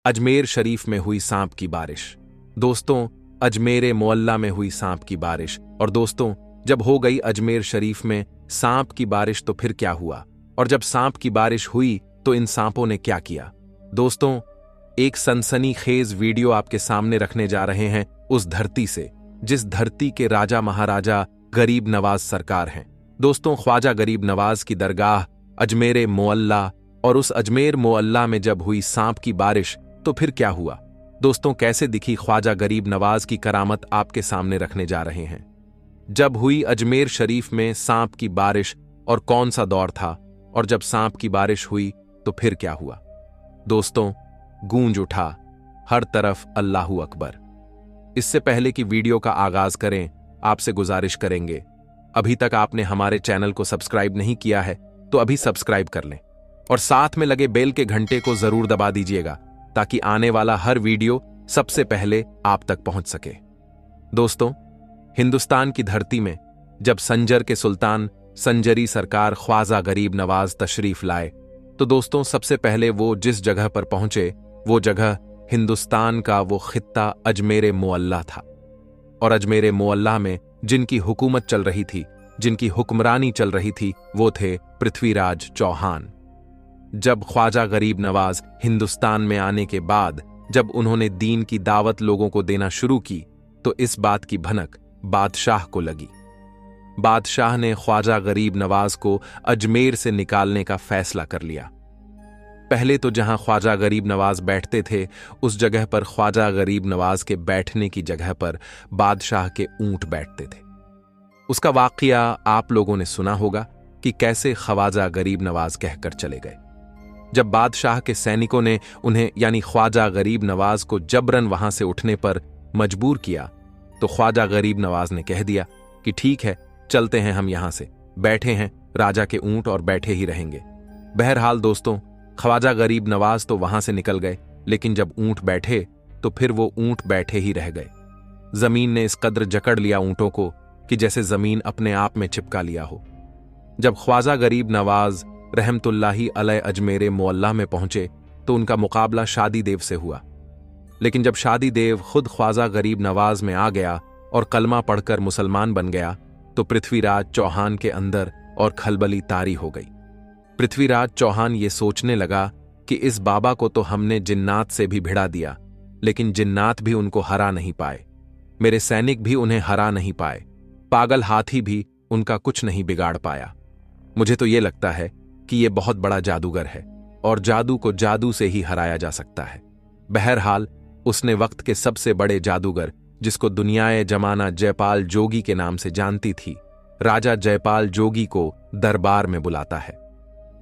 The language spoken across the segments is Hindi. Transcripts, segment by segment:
अजमेर शरीफ में हुई सांप की बारिश। दोस्तों, अजमेर मोहल्ला में हुई सांप की बारिश। और दोस्तों, जब हो गई अजमेर शरीफ में सांप की बारिश तो फिर क्या हुआ? और जब सांप की बारिश हुई तो इन सांपों ने क्या किया? दोस्तों, एक सनसनीखेज वीडियो आपके सामने रखने जा रहे हैं उस धरती से, जिस धरती के राजा महाराजा गरीब नवाज सरकार हैं। दोस्तों, ख्वाजा गरीब नवाज की दरगाह अजमेर मोहल्ला, और उस अजमेर मोहल्ला में जब हुई सांप की बारिश तो फिर क्या हुआ? दोस्तों, कैसे दिखी ख्वाजा गरीब नवाज की करामत आपके सामने रखने जा रहे हैं। जब हुई अजमेर शरीफ में सांप की बारिश और कौन सा दौर था, और जब सांप की बारिश हुई तो फिर क्या हुआ? दोस्तों, गूंज उठा हर तरफ अल्लाहू अकबर। इससे पहले कि वीडियो का आगाज करें, आपसे गुजारिश करेंगे, अभी तक आपने हमारे चैनल को सब्सक्राइब नहीं किया है तो अभी सब्सक्राइब कर लें और साथ में लगे बेल के घंटे को जरूर दबा दीजिएगा ताकि आने वाला हर वीडियो सबसे पहले आप तक पहुंच सके। दोस्तों, हिंदुस्तान की धरती में जब संजर के सुल्तान संजरी सरकार ख्वाजा गरीब नवाज तशरीफ लाए तो दोस्तों, सबसे पहले वो जिस जगह पर पहुंचे वो जगह हिंदुस्तान का वो खित्ता अजमेर मोहल्ला था। और अजमेर मोहल्ला में जिनकी हुकूमत चल रही थी, जिनकी हुक्मरानी चल रही थी, वो थे पृथ्वीराज चौहान। जब ख्वाजा गरीब नवाज हिंदुस्तान में आने के बाद जब उन्होंने दीन की दावत लोगों को देना शुरू की तो इस बात की भनक बादशाह को लगी। बादशाह ने ख्वाजा गरीब नवाज को अजमेर से निकालने का फैसला कर लिया। पहले तो जहां ख्वाजा गरीब नवाज बैठते थे उस जगह पर ख्वाजा गरीब नवाज के बैठने की जगह पर बादशाह के ऊंट बैठते थे। उसका वाकया आप लोगों ने सुना होगा कि कैसे ख्वाजा गरीब नवाज कहकर चले गए। जब बादशाह के सैनिकों ने उन्हें यानी ख्वाजा गरीब नवाज को जबरन वहां से उठने पर मजबूर किया तो ख्वाजा गरीब नवाज ने कह दिया कि ठीक है, चलते हैं, हम यहां से बैठे हैं राजा के ऊंट और बैठे ही रहेंगे। बहरहाल दोस्तों, ख्वाजा गरीब नवाज तो वहां से निकल गए, लेकिन जब ऊंट बैठे तो फिर वो ऊंट बैठे ही रह गए। जमीन ने इस कद्र जकड़ लिया ऊंटों को कि जैसे जमीन अपने आप में चिपका लिया हो। जब ख्वाजा गरीब नवाज रहमतुल्लाही अलैह अजमेर मोहल्ला में पहुंचे तो उनका मुकाबला शादी देव से हुआ। लेकिन जब शादी देव खुद ख्वाजा गरीब नवाज में आ गया और कलमा पढ़कर मुसलमान बन गया तो पृथ्वीराज चौहान के अंदर और खलबली तारी हो गई। पृथ्वीराज चौहान ये सोचने लगा कि इस बाबा को तो हमने जिन्नात से भी भिड़ा दिया, लेकिन जिन्नात भी उनको हरा नहीं पाए, मेरे सैनिक भी उन्हें हरा नहीं पाए, पागल हाथी भी उनका कुछ नहीं बिगाड़ पाया। मुझे तो ये लगता है कि ये बहुत बड़ा जादूगर है और जादू को जादू से ही हराया जा सकता है। बहरहाल उसने वक्त के सबसे बड़े जादूगर, जिसको दुनियाए जमाना जयपाल जोगी के नाम से जानती थी, राजा जयपाल जोगी को दरबार में बुलाता है।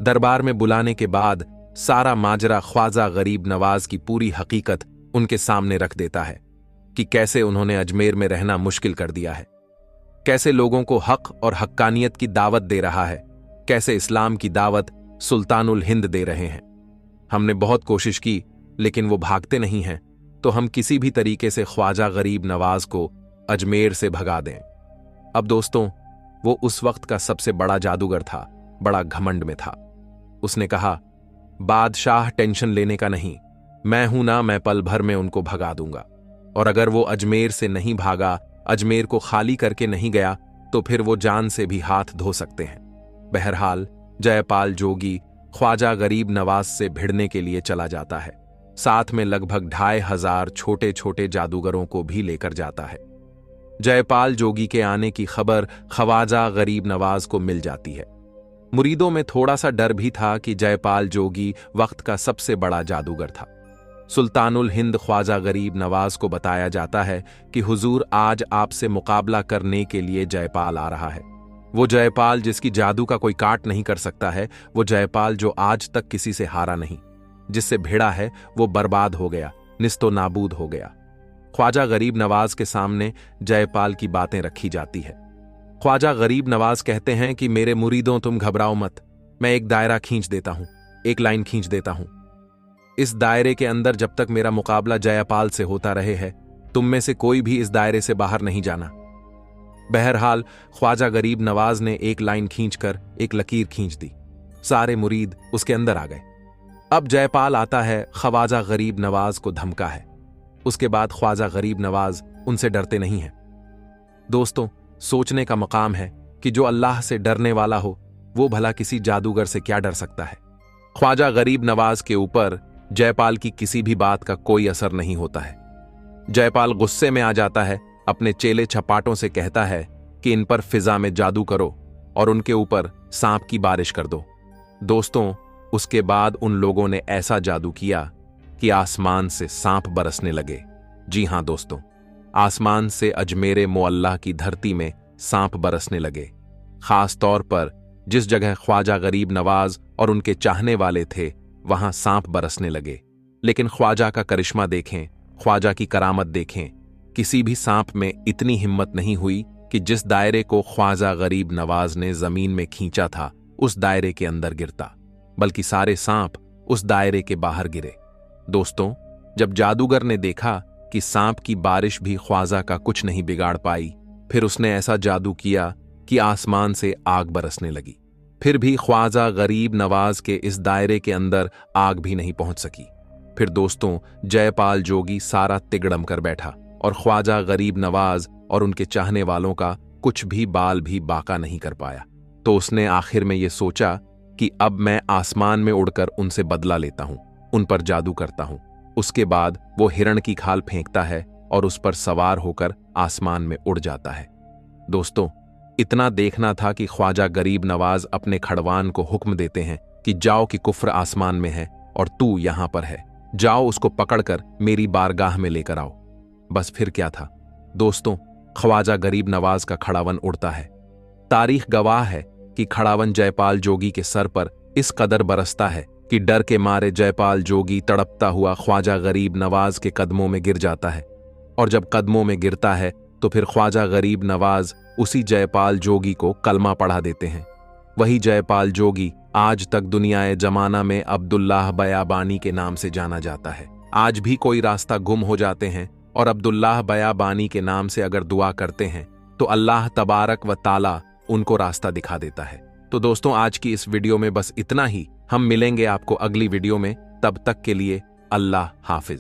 दरबार में बुलाने के बाद सारा माजरा ख्वाजा गरीब नवाज की पूरी हकीकत उनके सामने रख देता है कि कैसे उन्होंने अजमेर में रहना मुश्किल कर दिया है, कैसे लोगों को हक और हक्कानियत की दावत दे रहा है, कैसे इस्लाम की दावत सुल्तानुल हिंद दे रहे हैं। हमने बहुत कोशिश की लेकिन वो भागते नहीं हैं, तो हम किसी भी तरीके से ख्वाजा गरीब नवाज को अजमेर से भगा दें। अब दोस्तों, वो उस वक्त का सबसे बड़ा जादूगर था, बड़ा घमंड में था। उसने कहा, बादशाह टेंशन लेने का नहीं, मैं हूं ना, मैं पल भर में उनको भगा दूंगा। और अगर वो अजमेर से नहीं भागा, अजमेर को खाली करके नहीं गया, तो फिर वो जान से भी हाथ धो सकते हैं। बहरहाल जयपाल जोगी ख्वाजा गरीब नवाज से भिड़ने के लिए चला जाता है, साथ में लगभग 2500 छोटे छोटे जादूगरों को भी लेकर जाता है। जयपाल जोगी के आने की खबर ख्वाजा गरीब नवाज को मिल जाती है। मुरीदों में थोड़ा सा डर भी था कि जयपाल जोगी वक्त का सबसे बड़ा जादूगर था। सुल्तानुल हिंद ख्वाजा गरीब नवाज को बताया जाता है कि हुजूर, आज आपसे मुकाबला करने के लिए जयपाल आ रहा है। वो जयपाल जिसकी जादू का कोई काट नहीं कर सकता है, वो जयपाल जो आज तक किसी से हारा नहीं, जिससे भिड़ा है वो बर्बाद हो गया, निस्तो नाबूद हो गया। ख्वाजा गरीब नवाज के सामने जयपाल की बातें रखी जाती है। ख्वाजा गरीब नवाज कहते हैं कि मेरे मुरीदों, तुम घबराओ मत, मैं एक दायरा खींच देता हूं, एक लाइन खींच देता हूं। इस दायरे के अंदर जब तक मेरा मुकाबला जयपाल से होता रहे है, तुम में से कोई भी इस दायरे से बाहर नहीं जाना। बहरहाल ख्वाजा गरीब नवाज ने एक लाइन खींचकर एक लकीर खींच दी। सारे मुरीद उसके अंदर आ गए। अब जयपाल आता है, ख्वाजा गरीब नवाज को धमका है। उसके बाद ख्वाजा गरीब नवाज उनसे डरते नहीं हैं। दोस्तों, सोचने का मकाम है कि जो अल्लाह से डरने वाला हो वो भला किसी जादूगर से क्या डर सकता है। ख्वाजा गरीब नवाज के ऊपर जयपाल की किसी भी बात का कोई असर नहीं होता है। जयपाल गुस्से में आ जाता है, अपने चेले छपाटों से कहता है कि इन पर फिजा में जादू करो और उनके ऊपर सांप की बारिश कर दो। दोस्तों, उसके बाद उन लोगों ने ऐसा जादू किया कि आसमान से सांप बरसने लगे। जी हां दोस्तों, आसमान से अजमेर मोअल्ला की धरती में सांप बरसने लगे। खास तौर पर जिस जगह ख्वाजा गरीब नवाज और उनके चाहने वाले थे वहां सांप बरसने लगे। लेकिन ख्वाजा का करिश्मा देखें, ख्वाजा की करामत देखें। किसी भी सांप में इतनी हिम्मत नहीं हुई कि जिस दायरे को ख्वाजा गरीब नवाज ने जमीन में खींचा था उस दायरे के अंदर गिरता, बल्कि सारे सांप उस दायरे के बाहर गिरे। दोस्तों, जब जादूगर ने देखा कि सांप की बारिश भी ख्वाजा का कुछ नहीं बिगाड़ पाई, फिर उसने ऐसा जादू किया कि आसमान से आग बरसने लगी। फिर भी ख्वाजा गरीब नवाज के इस दायरे के अंदर आग भी नहीं पहुंच सकी। फिर दोस्तों, जयपाल जोगी सारा तिगड़म कर बैठा और ख्वाजा गरीब नवाज और उनके चाहने वालों का कुछ भी बाल भी बाका नहीं कर पाया। तो उसने आखिर में यह सोचा कि अब मैं आसमान में उड़कर उनसे बदला लेता हूं, उन पर जादू करता हूं। उसके बाद वो हिरण की खाल फेंकता है और उस पर सवार होकर आसमान में उड़ जाता है। दोस्तों, इतना देखना था कि ख्वाजा गरीब नवाज अपने खड़वान को हुक्म देते हैं कि जाओ कि कुफ्र आसमान में है और तू यहां पर है, जाओ उसको पकड़कर मेरी बारगाह में लेकर आओ। बस फिर क्या था दोस्तों, ख्वाजा गरीब नवाज का खड़ावन उड़ता है। तारीख गवाह है कि खड़ावन जयपाल जोगी के सर पर इस कदर बरसता है कि डर के मारे जयपाल जोगी तड़पता हुआ ख्वाजा गरीब नवाज के कदमों में गिर जाता है। और जब कदमों में गिरता है तो फिर ख्वाजा गरीब नवाज उसी जयपाल जोगी को कलमा पढ़ा देते हैं। वही जयपाल जोगी आज तक दुनियाए जमाना में अब्दुल्लाह बयाबानी के नाम से जाना जाता है। आज भी कोई रास्ता गुम हो जाते हैं और अब्दुल्लाह बयाबानी के नाम से अगर दुआ करते हैं तो अल्लाह तबारक व ताला उनको रास्ता दिखा देता है। तो दोस्तों, आज की इस वीडियो में बस इतना ही। हम मिलेंगे आपको अगली वीडियो में, तब तक के लिए अल्लाह हाफिज।